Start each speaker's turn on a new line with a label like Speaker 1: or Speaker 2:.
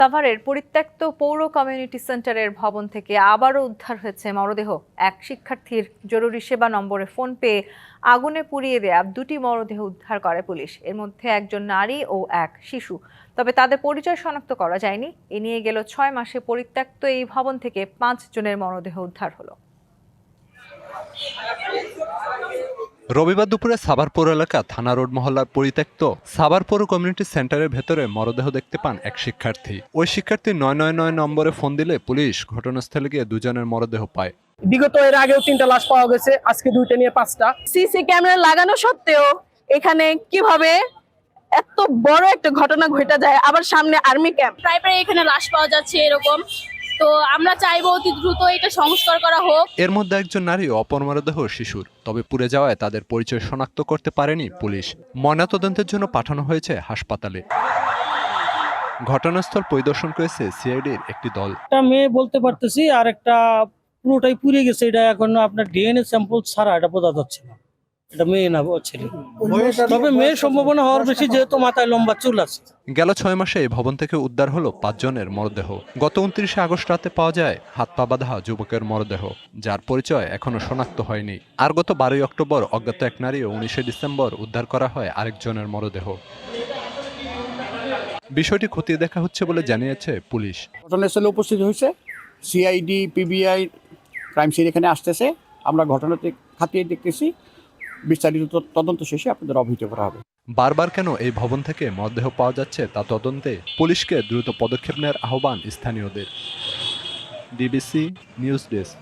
Speaker 1: সাভারের পরিত্যক্ত পৌর কমিউনিটি সেন্টারের ভবন থেকে আবারও উদ্ধার হয়েছে মরদেহ। এক শিক্ষার্থীর জরুরি সেবা নম্বরে ফোন পেয়ে আগুনে পুড়িয়ে দেয়া দুটি মরদেহ উদ্ধার করে পুলিশ। এর মধ্যে একজন নারী ও এক শিশু, তবে তাদের পরিচয় শনাক্ত করা যায়নি। এ নিয়ে গেল 6 মাসে পরিত্যক্ত এই ভবন থেকে 5 জনের মরদেহ উদ্ধার হলো।
Speaker 2: রবিবার দুপুরে সাভার পৌর এলাকা থানা রোড মহল্লার পরিত্যক্ত সাভার পৌর কমিউনিটি সেন্টারের ভেতরে মরদেহ দেখতে পান এক শিক্ষার্থী। ওই শিক্ষার্থী 999 নম্বরে ফোন দিলে পুলিশ ঘটনাস্থলে গিয়ে দুজনের মরদেহ পায়।
Speaker 3: বিগত এর আগেও 3টা লাশ পাওয়া গেছে, আজকে 2টা নিয়ে 5টা।
Speaker 4: সিসি ক্যামেরা লাগানো সত্ত্বেও এখানে কিভাবে এত বড় একটা ঘটনা ঘটে যায়, আবার সামনে আর্মি ক্যাম্প।
Speaker 5: প্রায় এখানে লাশ পাওয়া যাচ্ছে এরকম, তো আমরা চাইবো অতি দ্রুত এটা সংস্কার করা হোক।
Speaker 2: এর মধ্যে একজন নারী ও অপর মরদেহ শিশুর, তবে পুড়ে যাওয়ায় তাদের পরিচয় শনাক্ত করতে পারেনি পুলিশ। ময়নাতদন্তের জন্য পাঠানো হয়েছে হাসপাতালে। ঘটনাস্থল পরিদর্শন করেছে সিআইডির একটি দল।
Speaker 6: একটা মেয়ে বলতে পারতেছি, আর একটা পুরোটাই পুড়ে গেছে। এটা এখন আপনার ডিএনএ স্যাম্পল ছাড়া এটা বোঝা যাচ্ছে না এটা মেয়ে না ছেলে। তবে মেয়ের সম্ভাবনা হওয়ার বেশি, যেহেতু মাথায় লম্বা চুল আছে।
Speaker 2: গেল 6 মাসে এই ভবন থেকে উদ্ধার হলো 5 জনের মরদেহ। গত 29 আগস্ট রাতে পাওয়া যায় হাত পা বাঁধা যুবকের মরদেহ, যার পরিচয় এখনো শনাক্ত হয়নি। আর গত 12 অক্টোবর অজ্ঞাত এক নারী ও 19 ডিসেম্বর উদ্ধার করা হয় আরেকজনের মরদেহ। বিষয়টি খতিয়ে দেখা হচ্ছে বলে জানিয়েছে পুলিশ।
Speaker 7: ঘটনাস্থলে উপস্থিত হয়েছে সিআইডি, পিবিআই, ক্রাইম সিন এখানে আসতেছে। আমরা ঘটনাটি খতিয়ে দেখতেছি, বিস্তারিত তদন্ত শেষে আপনাদের অবহিত করা হবে।
Speaker 2: বারবার কেন এই ভবন থেকে মরদেহ পাওয়া যাচ্ছে তা তদন্তে পুলিশকে দ্রুত পদক্ষেপ নেওয়ার আহ্বান স্থানীয়দের। DBC news desk.